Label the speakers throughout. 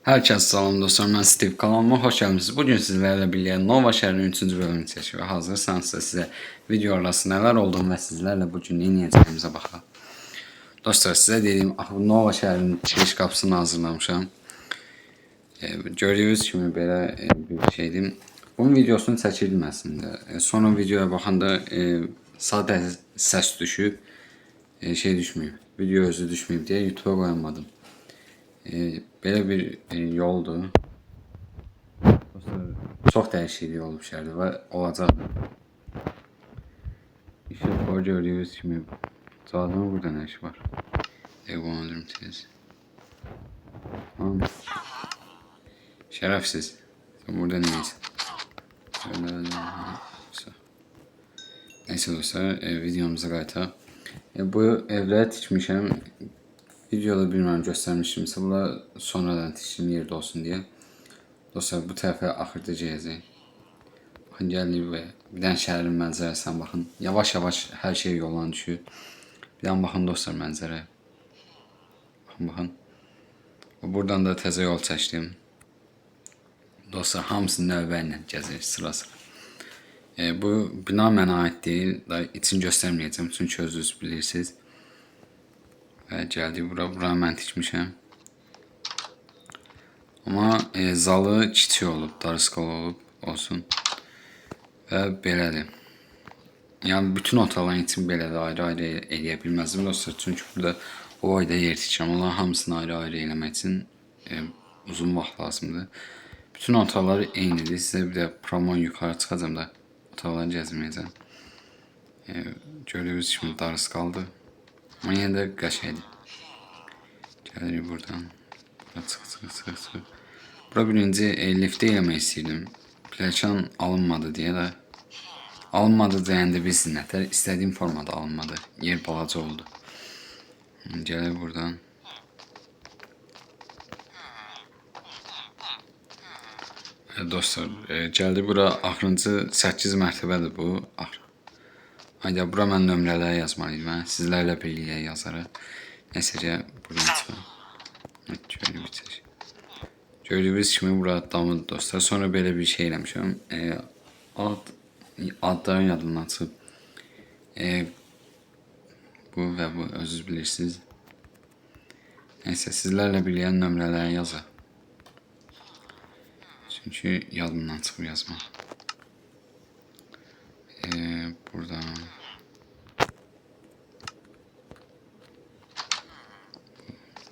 Speaker 1: Herkese salam dostlar, mən Steve, kanalıma xoş gəlmisiniz. Bugün sizlərlə birlikdə Nova şəhərinin 3-cü bölümünü çəkib hazırsanızsa sizə video arası nələr olduğunu və sizlərlə bugün nə edəcəyimizə baxaq. Dostlar, sizə dediyim Nova şəhərinin giriş qapısını hazırlamışam. Gördüyünüz kimi belə bir şeydir. Bunun videosunu çəkirdim əslində. Sonra videoya baxanda sadə səs düşüb, şey düşməyib, video özü düşməyib deyə YouTube'a qoyamadım. Belə bir yoldur. Çox dəyişiklik olub şəhərdə və olacaq. İşıq gördüyünüz kimi cadının burada nə işi var? Bunu öldürüm tez. Şərəfsiz. Sen burada neyəsin? Neyse dostlar, videomuza qayıtaq. Bu evləri tikmişəm. Videoda bilmem göstermişimsə, bunlar sonradan tikişim yerde olsun diye. Dostlar, bu tərəfə axırda gələcək. Baxın, gəlir və bir dənə şəhərin mənzərəsinə baxın. Yavaş-yavaş hər şey yoldan düşür. Bir dənə baxın dostlar mənzərəyə. Baxın. Buradan da təzə yol çəkdim. Dostlar, hamısını növbə ilə gəzir sıra-sıra. Bu bina mənə aid deyil. İçini göstərməyəcəm çünki özünüz bilirsiniz. Və gəldik bura mən tikmişəm. Amma zalı kiçik olub, darısqal olub, olsun. Və belədir. Yəni bütün otaqların için belədir, ayrı-ayrı eləyə bilməzdim dostlar. Çünki burada o ayda yer tikirəm. Onların hamısını ayrı-ayrı eləmək üçün uzun vaxt lazımdır. Bütün otaqları eynidir. Sizə bir də promo yuxarı çıxacam da otaqları gəzməyəcəm. Gördüyünüz kimi darısqaldır. Ama yine de qəşəngdir. Gəlirik buradan. Bura çıx. Bura birinci liftə eləmək istəyirdim. Pləkan alınmadı deyə də. Alınmadı deyəndə bilsin nətər. İstədiyim formada alınmadı. Yer balaca oldu. Gəlir buradan. Dostlar, gəldi bura axırıncı 8 mərtəbədir bu. Hayda, bura mən nömrələri yazmalıydım. Sizlərlə birlikdə yazarıq. Nəsə buradan çıxaq. Gördüyünüz kimi bura damıdır dostlar. Sonra belə bir şey eləmişəm. Adların yadımdan çıxıb. Bu və bu özünüz bilirsiniz. Nəysə, sizlərlə birlikdə nömrələri yazaq. Çünki yadımdan çıxıb yazmaq. Buradan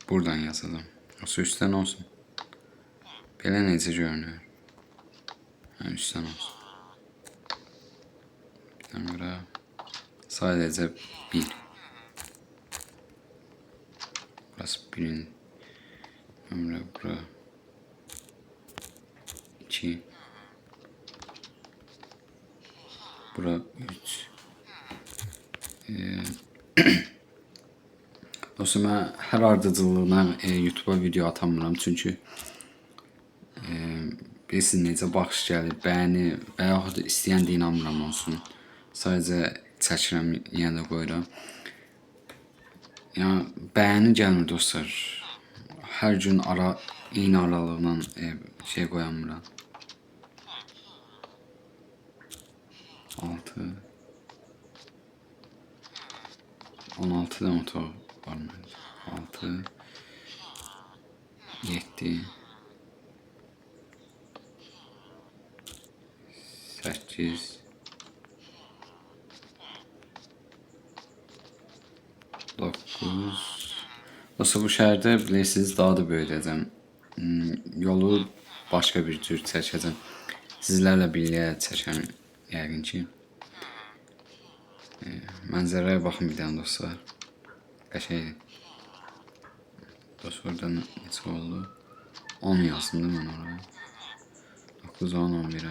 Speaker 1: buradan yazalım. Yoksa üstten olsun. Belə necə görünür? Üstten olsun. Bir tane bura. Sadəcə 1. Burası 1'in. Ömrə bura. 2. Bura 3. Dostum, mən hər ardıcıllığına YouTube'a video atamıram. Çünki bilirsiniz necə baxış gəlir, bəyəni və yaxud da istəyən də inanmıram olsun. Sadəcə çəkirəm, yenə də qoyuram. Yəni, bəyəni gəlmir dostlar. Hər gün eyni aralıqla şey qoyamıram. 6 16'dan otaq var məndə. 6 7 8 9. Dostlar, bu şəhərdə bilirsiniz daha da böyüdəcəm. Yolu başqa bir cür çəkəcəm. Sizlərlə birlikdə çəkəm yəqin ki. Mənzərəyə baxın bir dənə dostlar. Qəşəngdir. Dostlar, burada neçə oldu? 10 yazdım mən oraya. 9, 10, 11.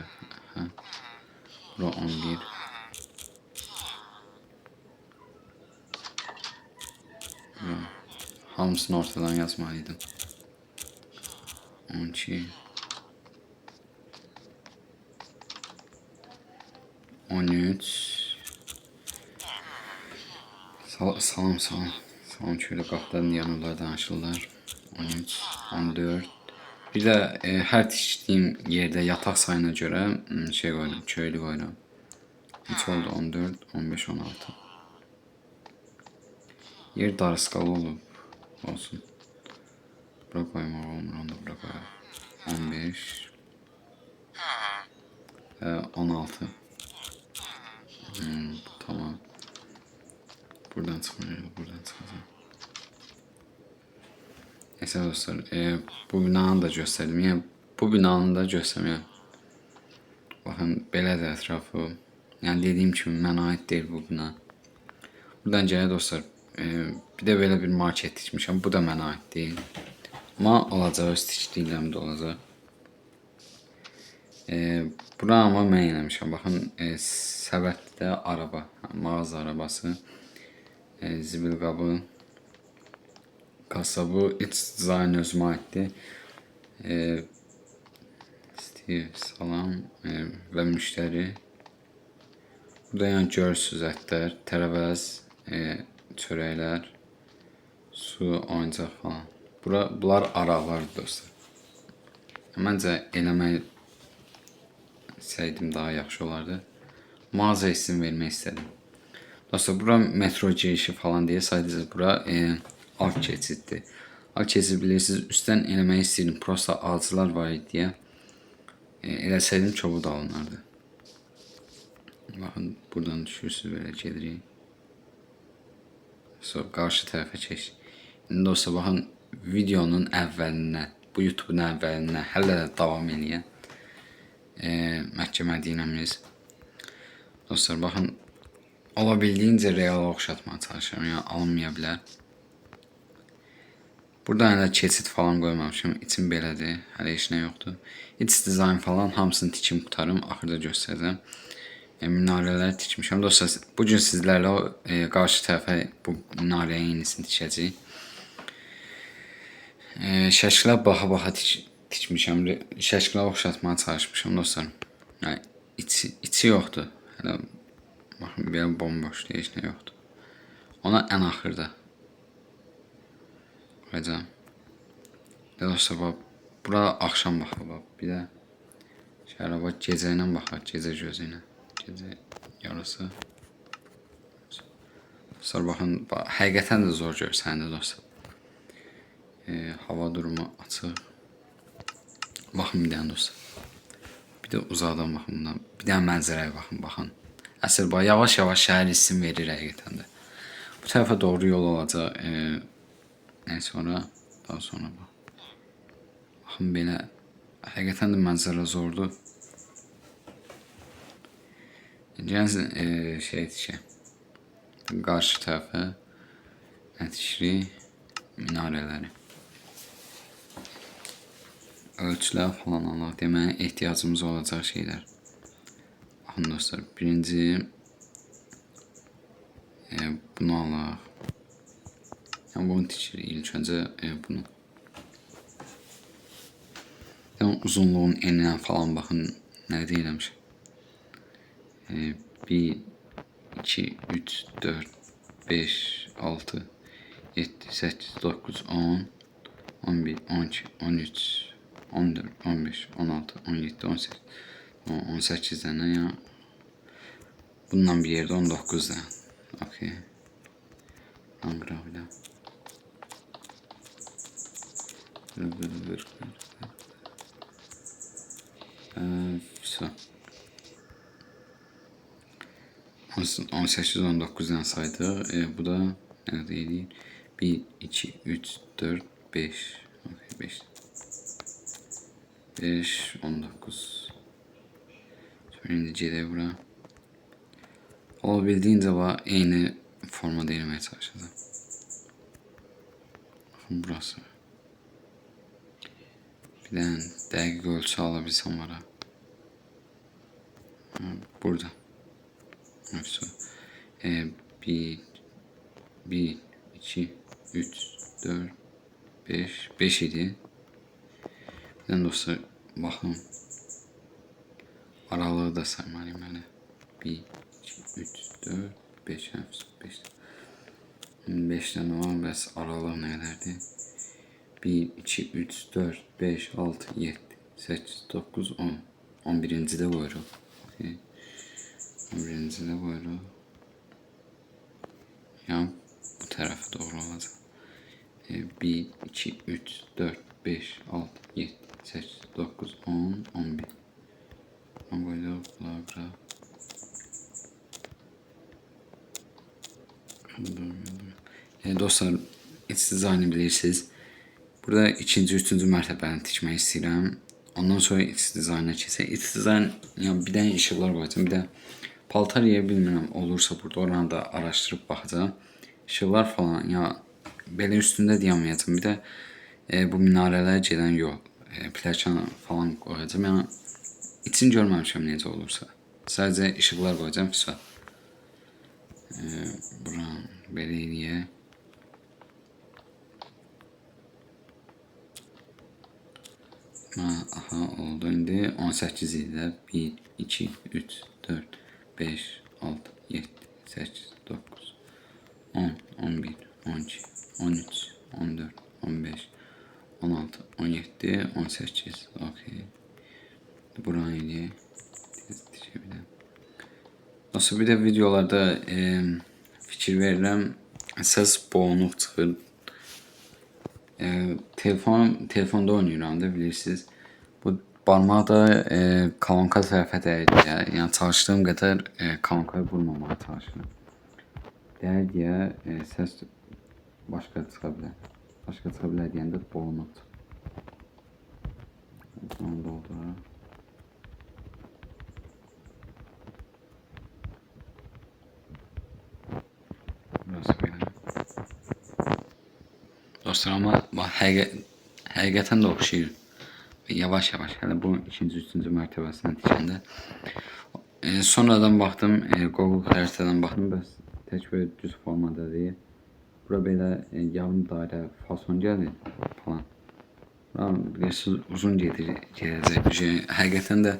Speaker 1: Bura 11. Hamısını ortadan yazmalıydım. 12. 13. Salam. Salam şöyle qapıların yanında danışırlar. 13, 14, Bir də hər tikdiyim yerdə yataq sayına görə şey qoydum, köylü qoydum. Neçə oldu? 14, 15, 16. Yer darısqalı olub. Olsun. Bura koymaq olmur, onu da bura koyaq. 15 və 16. Tamam. Buradan çıxmayacaq, buradan çıxacaq. Neyse dostlar, bu binanı da gösterdim. Yəni, bu binanı da gösterməyəm. Baxın, belədir ətrafı. Yəni, dediyim kimi, mənə aid deyil bu bina. Buradan gələ dostlar, bir də belə bir market tikmişəm. Bu da mənə aid deyil. Amma olacaq, öz tikdiklərim də olacaq. Bura amma mən eləmişəm. Baxın, səbətdə araba, mağaza arabası, zibil qabı, kasa, bu iç dizayn özümə aiddir. Steve, salam və müştəri. Burada yəni görürsünüz ətlər, tərəvəz, çörəklər, su, oyuncaq falan. Bunlar araqlardır dostlar. Məncə eləmək istəydim, daha yaxşı olardı. Mağaza isim vermək istədim. Dostlar, bura metro girişi falan deyə sadəcə bura alt keçiddir. Alt keçid bilirsiniz, üstdən eləmək istəyirdim. Prosta ağaclar var idi deyə. Eləsəydim çoxu da alınardı. Baxın, buradan düşürsünüz, belə gedirik. Sonra qarşı tərəfə keç. İndi dostlar, baxın, videonun əvvəlindən, bu YouTube'un əvvəlindən hələ də davam eləyən Məkkə Mədinəmiz. Dostlar, baxın, olabildiyincə reala oxşatmaya çalışıram, yəni alınmaya bilər. Burada hələ keçid falan qoymamışım, içim belədir, hələ heç nə yoxdur. İç dizayn falan hamısını tikim qutarım, axırda göstərəcəm. Minarələri tikmişəm. Dostlar, bugün sizlərlə qarşı tərəfə bu minarəyə yenisini tikəcəyik. Şəklə baxa-baxa tikmişəm, şəklə oxşatmaya çalışmışam dostlar. Yəni, içi yoxdur. Hələ, baxın, belə bomboşdur, heç nə yoxdur. Ona ən axırda qoyacağım. Dostlar, bax, bura axşam baxır, bax, bir də şəhərə bax, gecə ilə baxar, gecə gözü ilə. Gecə yarısı. Dostlar, baxın, həqiqətən də zor görsənir dostlar. Hava durumu açıq. Baxın bir dənə dostlar. Bir də uzaqdan baxın bundan. Bir dənə mənzərəyə baxın. Əsl bax, yavaş-yavaş şəhər isim verir həqiqətən də. Bu tərəfə doğru yol olacaq. Sonra, daha sonra bax. Baxın belə, həqiqətən də mənzərə zordur. Gəlsin şey tikək. Qarşı tərəfə tikişirik minarələri. Ölçülər falan alaq. Deməli, ehtiyacımız olacaq şeylər. Baxın dostlar, birinci bunu alaq. Yəni, bunu tikirik ilk öncə bunu. Yəni, uzunluğun eninə falan baxın, nə deyirəmişəm. 1, 2, 3, 4, 5, 6, 7, 8, 9, 10, 11, 12, 13, 14, 15, 16, 17, 18, 18 dənə ya. Bundan bir yerdə 19 dənə. Okey. Qıraq bir də. So. 18-19 dənə saydıq. Bu da nə deyir? 1, 2, 3, 4, 5. Okay, 5. 5, 19. Sonra indi gedək bura. Olabildiyincə eyni formada eləməyə çalışacağım. Baxın, burası. Bir dənə dəqiq ölçü alabilsəm var. Burada. Bir, 2, 3, 4, 5. 5 idi. Bir dənə dostlar, baxın. Aralığı da saymalıyım hələ. 1, 2, 3, 4, 5, 5. 5 dənə var, bəs aralıq nə qədərdir? 1, 2, 3, 4, 5, 6, 7, 8, 9, 10. 11'inci de buyuruq. Okay. 11'inci de buyuruq. Yani bu tarafa doğru olacaq. 1, 2, 3, 4, 5, 6, 7, 8, 9, 10, 11. Buyuruq, bura. Dostlar, iç dizaynı bilirsiniz. Burada ikinci, üçüncü mərtəbəni tikmək istəyirəm. Ondan sonra iç dizayna keçək. İç dizayn, yəni bir dənə işıqlar qoyacağım, bir də paltar yeyə bilmirəm. Olursa burada oranı da araşdırıb baxacağım. İşıqlar falan, ya belə üstündə deyamayacağım. Bir də bu minarələrə gedən yol, pləkan falan qoyacağım. Yəni için görməmişəm necə olursa. Sadəcə işıqlar qoyacağım, vəsə. Buran belə eləyək. Aha, oldu indi. 18 ilə 1, 2, 3, 4, 5, 6, 7, 8, 9, 10, 11, 12, 13, 14, 15, 16, 17, 18. Okey. Buranı eləyək. Nasıl bir də videolarda fikir verirəm. Səs boğunuq çıxır. Telefonda oynayıram da bilirsiniz. Bu barmağı da kolonka tərəfə dəyir deyə, yəni çalışdığım qədər kolonkaya vurmamağa çalışıram. Dəyir deyə səs başqa çıxa bilər. Başqa çıxa bilər deyəndə boğunuq çıxır. Bunu dolduraq. Burası belə. Dostlar, amma həqiqətən də oxşayır. Yavaş-yavaş, hələ bu ikinci, üçüncü mərtəbəsindən tikəndə. Sonradan baxdım, Google xəritədən baxdım, bəs tək belə düz formada deyil. Bura belə yarım dairə fason gəlir falan. Bilirsiniz, uzun gedəcək. Həqiqətən də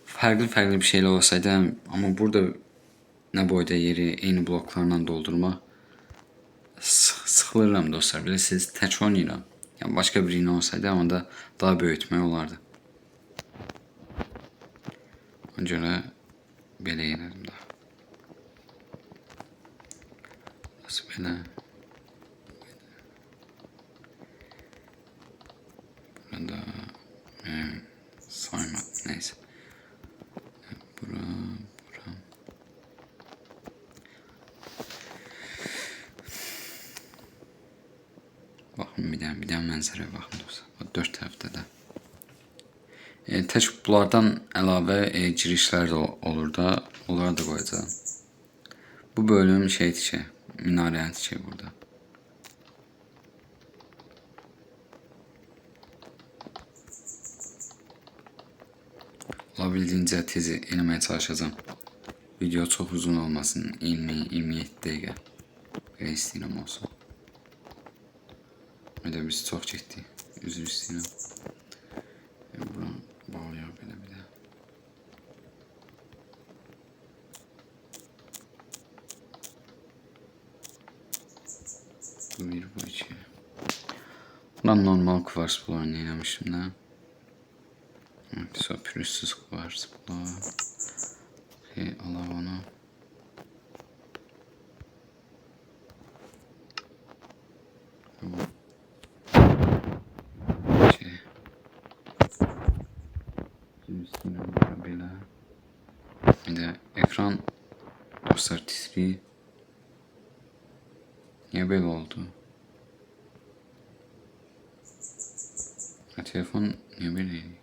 Speaker 1: fərqli bir şeylə olsaydı, amma burada nə boyda yeri eyni bloklarla doldurmaq sıxılıram dostlar. Bilirsiniz, tək oynayıram. Yəni başqa biri ilə olsaydı, amma da daha böyütmək olardı. Ona görə belə elədim daha. Nasıl belə? Burada saymadım, neyse. Bura. Baxın, bir dənə mənzərəyə baxın dostlar. 4 tərəfdə də. Tək bunlardan əlavə girişlər də olur da, onları da qoyacağım. Bu bölüm tikək, minarəni tikək burada. Olabildiğince tez eləməyə çalışacağım. Video çox uzun olmasın, 20-27 dəqiqə. Belə istəyirəm olsun. Elə biz çox getdik, üzr istəyirəm. Buranı bağlayaq belə bir də. Bu bir, bu iki. Bundan normal kuvars bularını eləmişim də. Sonra pürüzsüz kuvars bular. Alaq onu. Belə. Bir də ekran dostlar titriyir. Niyə belə oldu? Telefon niyə belə eləyir?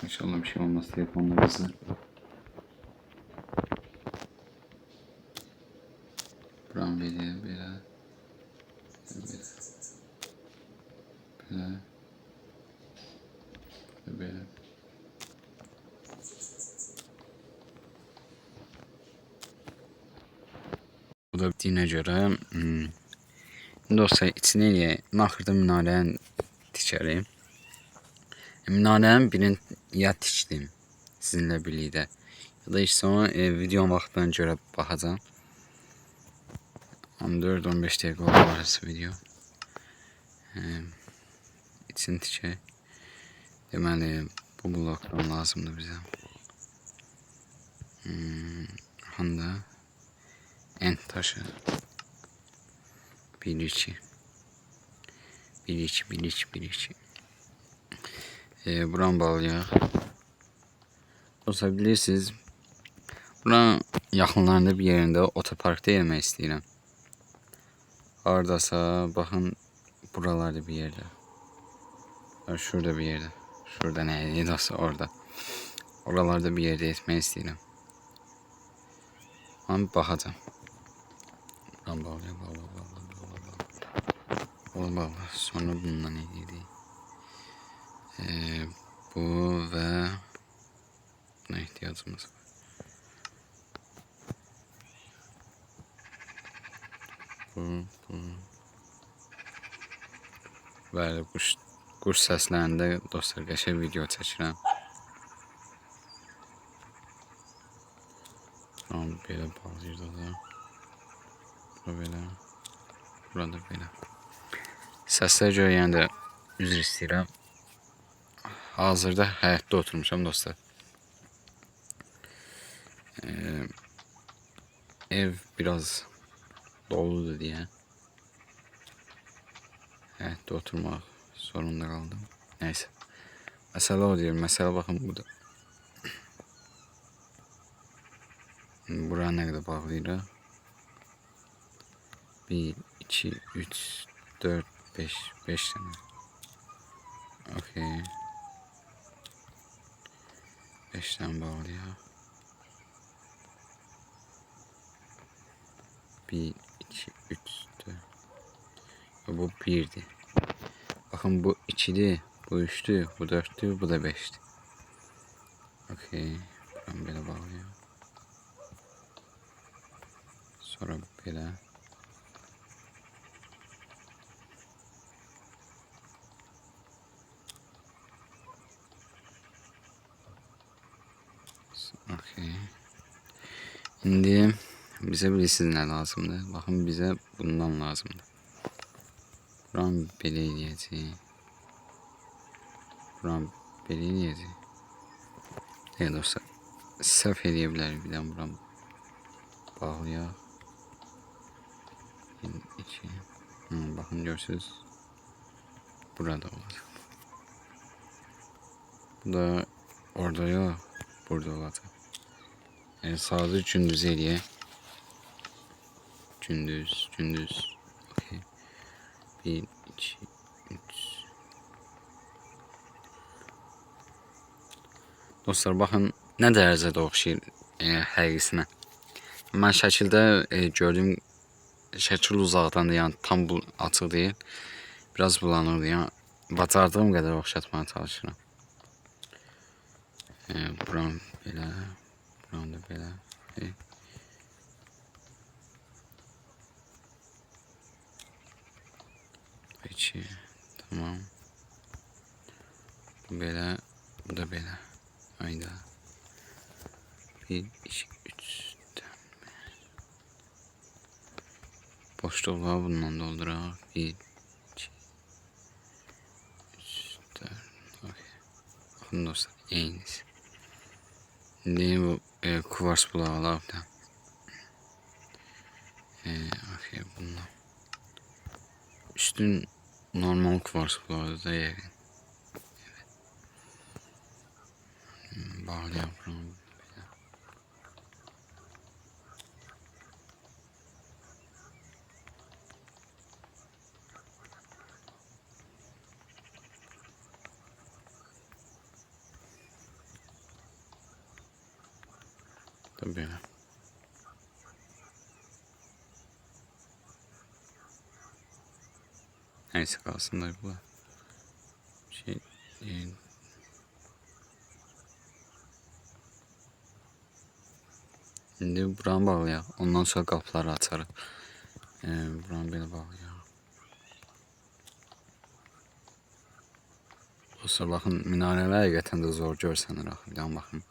Speaker 1: İnşallah bir şey olmaz telefonla bizler. Buram belə. Bu da bitdiyinə görə dostlar, içini naxırda minarəni tikərim. Minarənin birini ya tikdim, sizinlə birlikdə. Ya da işte ona videonun vaxtından görə baxacağam. 14-15 dəqiqə oldu arası video. İçini tikək. Deməli, bu blokdan lazımdır bizə. Handa end taşı 1-2 1-2 buran bağlayaq. Olsa bilirsiniz, buranın yaxınlarında bir yerində otoparkda yemək istəyirəm. Haradasa baxın, buralarda bir yerde. Şurada bir yerde. Şurada neydi nasıl orada. Oralarda bir yerde etmək istəyirəm. Ama baxacağım. Buran bağlayaq, bağla. Sonra bundan ne dedi? Bu ve buna ihtiyacımız var. Bu. Bəli, quş səslərində dostlar qəşəng video çəkirəm. Tamam, belə bağlayır da. Bura belə. Burada belə. Səslər görə yəni də üzr istəyirəm. Hazırda həyətdə oturmuşam dostlar. Ev biraz doludur diye həyətdə oturmaq zorunda kaldım. Neyse. Məsələ o deyil. Məsələ baxın burada. Buraya nə qədər bağlayırıq? 1, 2, 3, 4, 5 tane. Okey. 5 tane bağlayaq. 1, 2, 3, 4. Bu 1'di. Bakın bu 2'di, bu 3'tü, bu 4'tü, bu da 5'ti. Okey. Ben böyle bağlayayım. Sonra böyle. Okey. Şimdi bize bilirsiniz ne lazımdı. Bakın bize bundan lazımdı. Buram belə eləyəcək. Buram belə eləyəcək. Evet dostlar. Səhv eləyə bilər birdən buram bağlayaq. 2. Bakın görürsünüz. Burada olacaq. Bu da orada yok. Burada olacaq. Yani sadece gündüz eləyək. Gündüz. Okay. 1, 2, 3. Dostlar bakın ne dərəcədə oxşayır həqiqisinə. Mən şəkildə gördüyüm şəkil uzaqdan da, yəni tam bu açıq deyil. Biraz bulanıqdır. Yəni bacardığım qədər oxşatmaya çalışıram. Buram belə, buram da belə. Peki, tamam. Bu belə, bu da belə. Hayda. 1, 2, 3. Boşluqları bundan dolduraq. 1, 2, 3, 4. Okay. Bakın dostlar, eyniz. Şimdi bu kuvars bulağı alalım da. Okay, bundan. Üstün normal kuvars bulağı da yakın. Evet. Bağlayalım. Tabii böyle. Neyse kalsın da bu. Şey değil. Şimdi buranı bağlayaq. Ondan sonra qapıları açarıq. Buranı belə bağlayaq. Dostlar baxın, minarələr həqiqətən də zor görsənir. Baxın.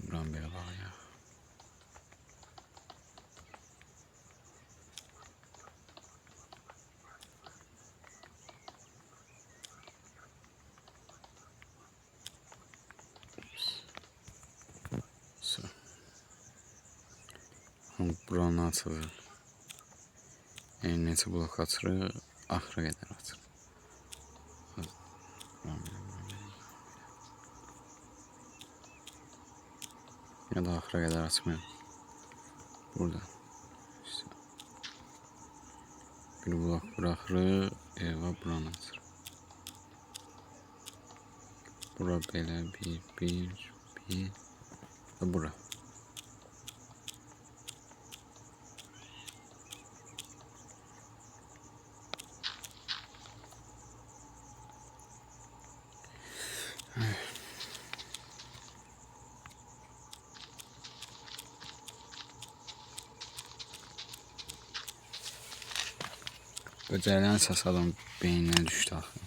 Speaker 1: Buran belə bağlayaq. Buranı açılır. Neçə blok açırıq, axıra qədər açır. Ya da axıra qədər açmayaq. Burada. İşte. Bir blok bıraxırıq, və buranı açır. Bura belə, bir, və bura. Böcəklərin səsi adam beyninə düşdü axı.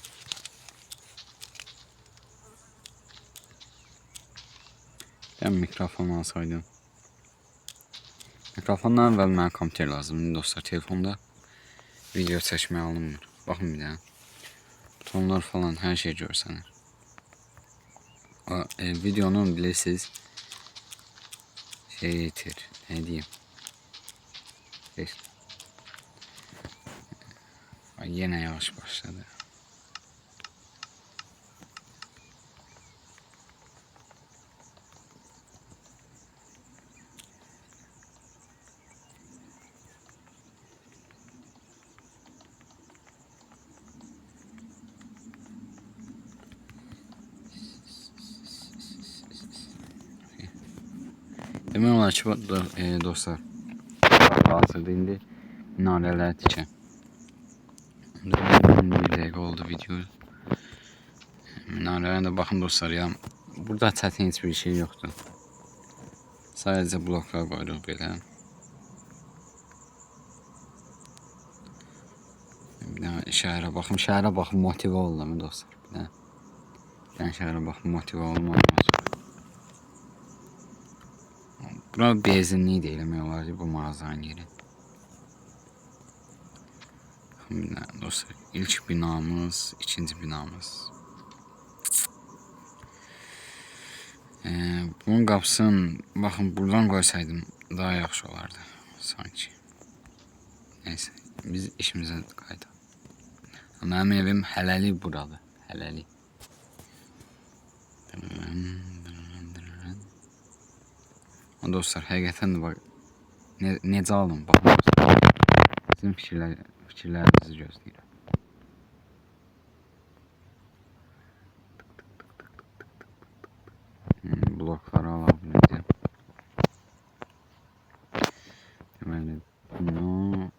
Speaker 1: Ben mikrofon alsaydım. Mikrofondan əvvəl mənə kompüter lazımdır dostlar. Telefonda video çəkməyə alınmır. Baxın bir dənə. Butonlar falan hər şey görsənir. Videonun bilirsiniz itir. Ne diyeyim? Yine yavaş başladı. Demək olar ki dostlar, hazırda indi minarələr tikəm. 11 dəqiqə oldu video. Minarələrə də baxın dostlar ya. Burada çətin heç bir şey yoxdur. Sadəcə bloklar qoyuruq belə. Bir dənə şəhərə baxım. Şəhərə baxım motive olunum dostlar. Bir dənə şəhərə baxım motive olunum. Bura benzinlik deyil, demək olar ki bu mağazanın yeri. Dostlar, ilk binamız, ikinci binamız. Bunun qapısını baxın buradan qoysaydım daha yaxşı olardı sanki. Neyse, biz işimizə qayıdaq. Mənim evim hələlik buradır, hələlik. Dostlar, həqiqətən də bax, necə alın, baxın dostlar. Sizin fikirlərinizi gözləyirəm. Blokları alabileceğim. Deməli, bunu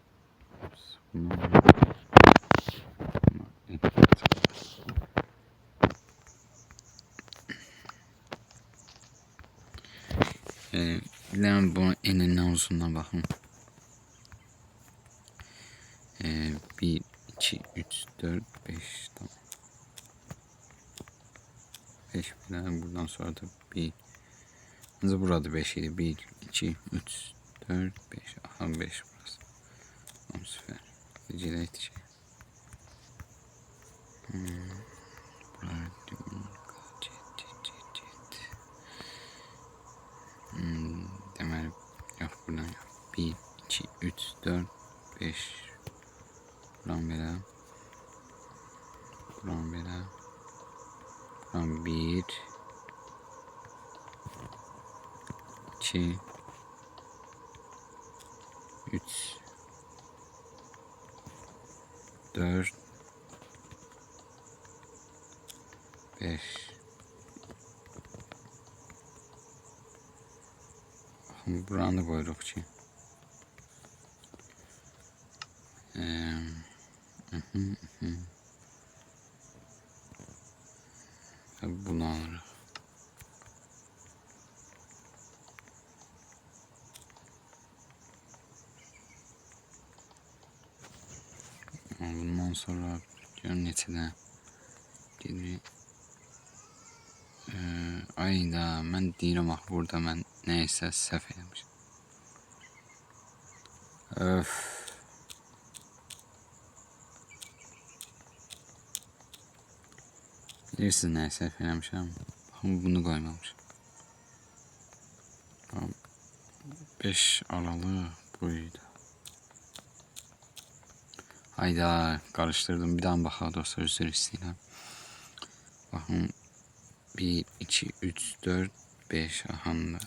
Speaker 1: bilmem bunun enindən uzundan baxın. 1, 2, 3, 4, 5 tamam. 5 falan buradan sonra da 1. Ancaq burada 5 idi. 1, 2, 3, 4, 5. Aha 5 burası. Tamam süper. Gecələ etki. Deməli, yox buradan yox. 1, 2, 3, 4, 5. Buran belə. Buran belə. Buran 1, 2, 3, 4, 5. Buranı da koyuruq ki. Bunu alırıq. Bundan sonra görün neçədə gedirik. Ayda mən deyirəm axı burada mən nəysə səhv etmişəm. Öf. Bilirsiniz nəyə səhv etmişəm? Baxın bunu qoymamışam. 5 aralı buydu. Hayda karıştırdım. Bir daha baxaq dostlar, üzr istəyirəm. Baxın 1, 2, 3, 4, 5 ahanda.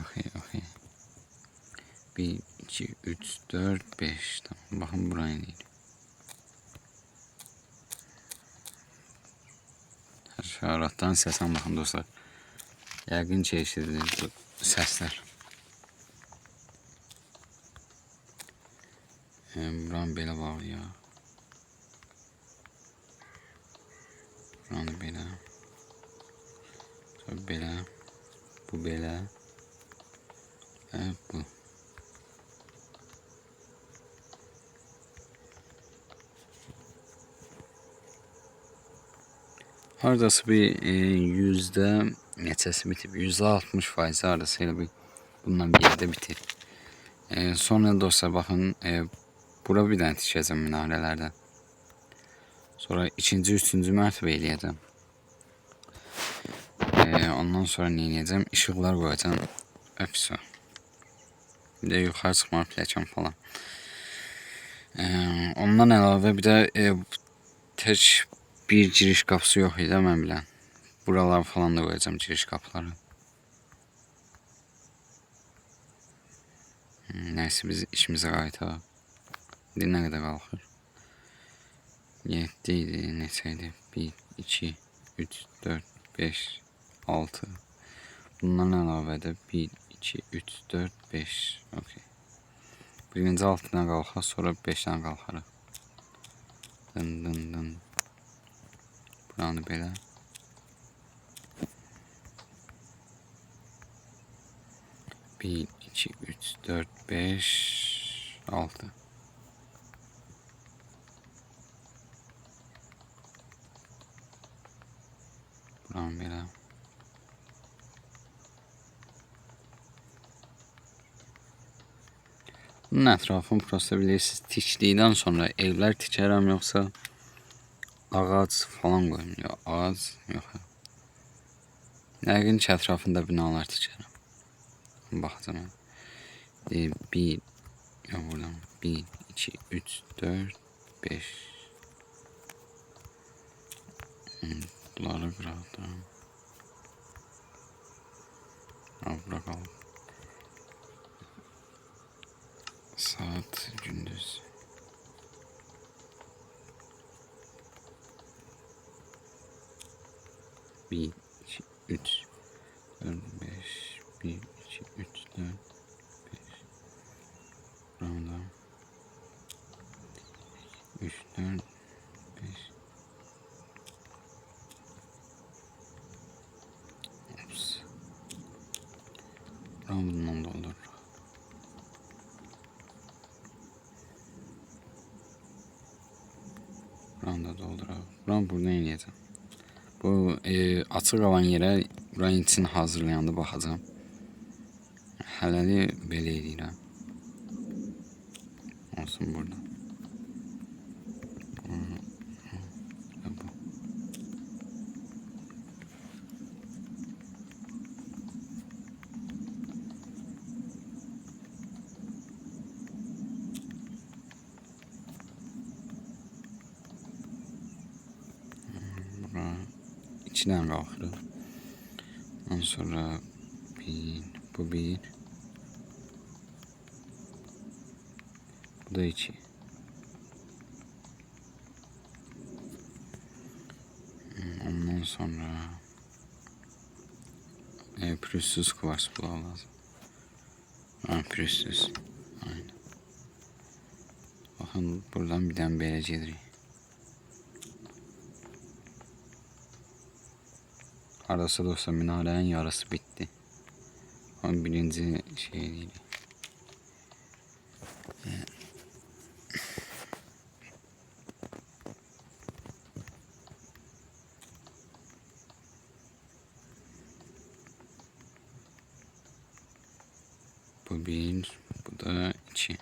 Speaker 1: Okey. 1, 2, 3, 4, 5. Tamam. Bakın buraya değil. Şarattan səsən baxın dostlar. Yəqin ki eşidilir bu səslər. Buranı belə bağlayaq. Buranı belə. Sonra belə. Bu belə. Və bu. Hardası bir yüzde neçəsi bitib, %60% hardası elə bir bundan bir yerdə bitir. Sonra dostlar baxın, bura bir dənə tikəcəm minarələrdən. Sonra ikinci, üçüncü mərtəbə eləyəcəm. Ondan sonra nə edəcəm? İşıqlar qoyacam. Öpsə. Bir də yuxarı çıxmaq pilləkən falan. Ondan əlavə bir də tək bir giriş qapısı yox idi mən bilən. Buralar falan da qoyacam, giriş qapıları. Nəysə biz işimizə qayıtaq. İndi nə qədər qalxır? 7 idi, neçə idi? 1, 2, 3, 4, 5, 6. Bundan əlavə də 1, 2, 3, 4, 5. Okey. Birinci 6-dan qalxaq, sonra 5-dən qalxarıq. Dın. Buranı belə. Bir, iki, üç, dört, beş, altı. Buranı belə. Bunun ətrafını prosta bilirsiniz, tikdikdən sonra evlər tikərəm, yoxsa ağac falan qoyum. Yox, ağac yox. Yəqin ki ətrafında binalar tikərəm. Baxacağım. 1, buradan 1, 2, 3, 4, 5. Bunları qıraqdan. Bura qalıb. Saat gündüz. Bir, iki, üç, dört, beş. Bir, iki, üç, dört, beş. Burada. 3, 4, 5. Ops. Bundan doldur. Buranı da dolduraq. Buranı buradan eləyəcəm. Bu açıq olan yerə buranın için hazırlayanda baxacağım. Hələli belə eləyirəm. Olsun burada. İçindən qalxırıq. Ondan sonra bu bir. Bu da 2. Ondan sonra pürüzsüz kuvars bulağı lazım. Pürüzsüz. Aynen. Bakın buradan bir dənə belə gedirik. Arası dostlar minarenin yarısı bitti. Ama birinci şey değil. Bu 1, bu da 2.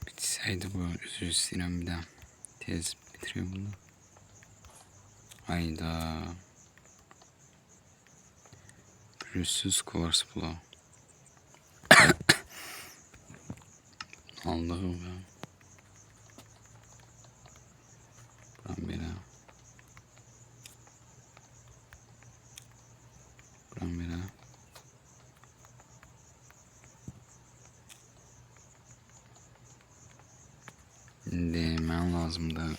Speaker 1: Bitseydi bu, üzür istəyirəm bir daha. Tez bitireyim bunu. Hayda. Pürüzsüz kuvars bloğu. Allah'ım ya. Buram belə. Buram belə. İndi mən lazımdır.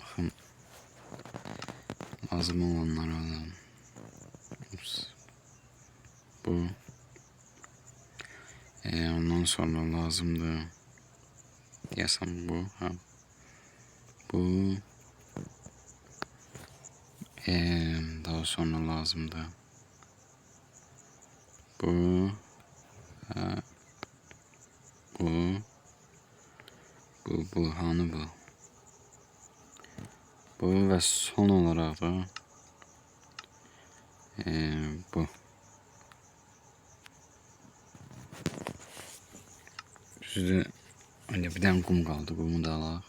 Speaker 1: Baxın. Lazım olanları alalım. Ups. Bu. Ondan sonra lazımdır. Diyesem bu. Ha. Bu. Daha sonra lazımdır. Bu. Ha. Bu. Bu. Hanı bu. Bu ve son olarak da bu. Size hani bir tane kum kaldı. Kumu da alaq.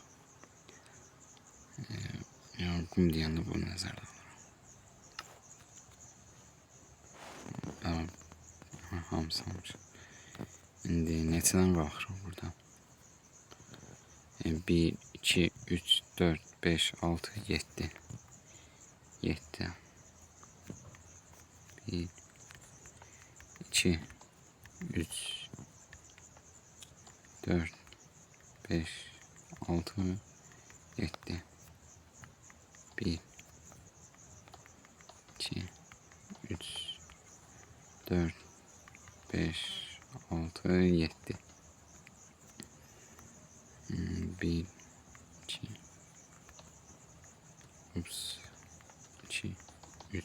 Speaker 1: Ya kum deyəndə bu nəzərdə alırıq. Hamısı. İndi neçədən qalxırıq burada? 1, 2, 3, 4, 5, 6, 7. 7. 1, 2, 3, 4, 5, 6, 7. 1, 2, 3, 4, 5, 6, 7. 1, 2, ups, 2, 3,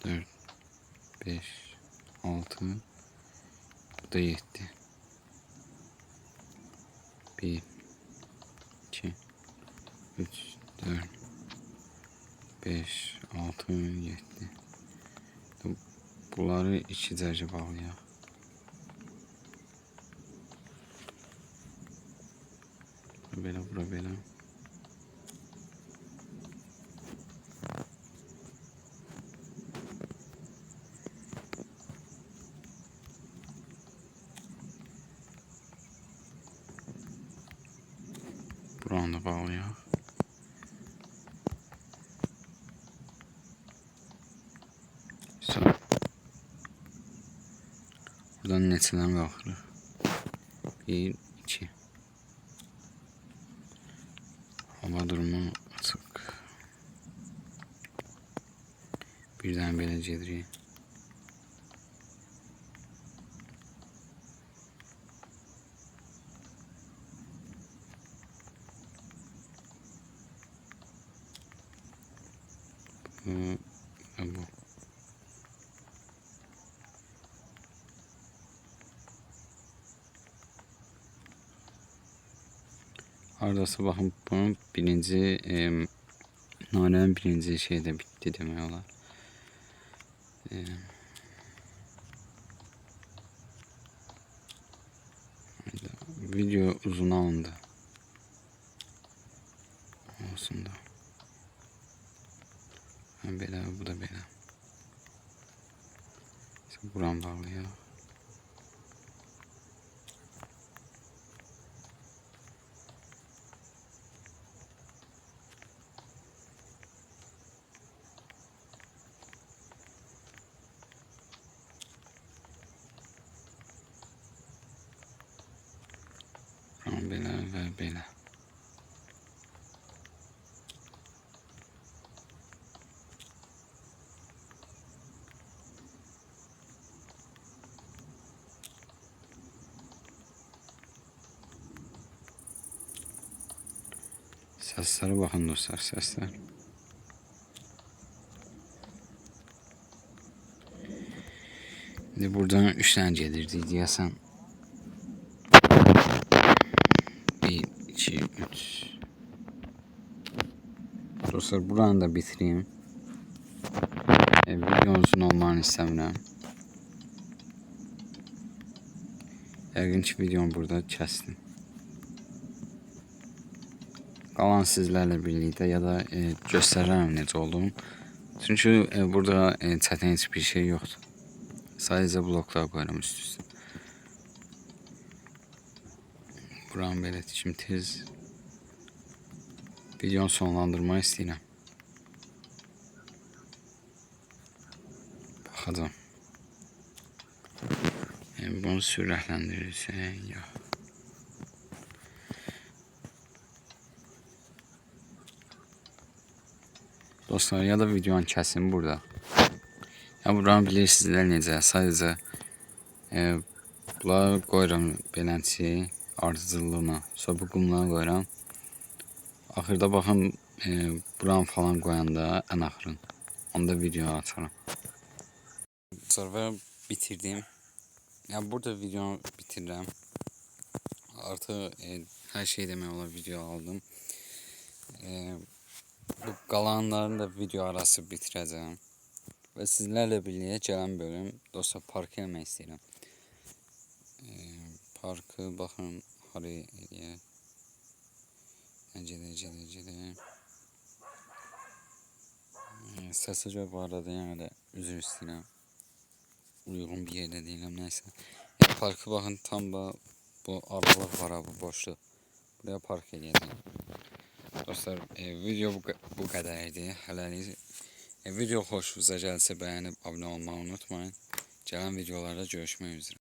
Speaker 1: 4, 5, 6, bu da 7. 1, 2, 3, 4, 5, 6, 7. Bunları 2 cərgə bağlayaq. Belə, bura belə. Buranı da bağlayaq. Buradan neçədən qalxırıq? 1, 2. Hava durumu açıq. Birdən belə gedirik. Bu və bu. Hardasa baxın, bunun birinci nalənin birinci şeydə bitdi demək olar. Video uzun alındı. Olsun da. Belə, bu da belə. Buram bağlayaq. Belə və belə. Səslərə baxın dostlar, səslər. İndi buradan 3 dənə gedirdik deyəsən. 1, 2, 3. Dostlar buranı da bitireyim. Videonun uzun olmanı istəmirəm. Yəqin ki videomu burada kəsdim. Qalan sizlərlə birlikdə ya da göstərərəm necə olduğunu. Çünki burada çətin heç bir şey yoxdur. Sadəcə bloklar qoyuram üst-üstə. Buranı belə tikim tez. Videonu sonlandırmaq istəyirəm. Baxacam. Bunu sürətləndirirsən, yox. Dostlar, ya da videonu kəsin burada. Ya buranı bilirsizlər necə, sadəcə bunları qoyuram belənçi ardıcıllığına, sonra bu qumları qoyuram. Axırda baxın, buranı falan qoyanda ən axırın, onda video açaram. Sonra bitirdim. Ya burada videonu bitirirəm. Artıq hər şey demək olar video aldım. Bu qalanlarını da video arası bitirəcəm. Və sizlərlə birlikdə gələn bölüm dostlar parkı eləmək istəyirəm. Parkı baxın haraya eləyək. Gedir. Səsə görə bu arada yəni də üzr istəyirəm. Uyğun bir yerdə deyiləm, nəysə. Parkı baxın tam da bu aralıq var, bu boşluq. Buraya park eləyəcəm. Dostlar, video bu qədər idi. Hələlik video xoşunuza gəlsə bəyənib abunə olmağı unutmayın. Gələn videolarda görüşmək üzrə.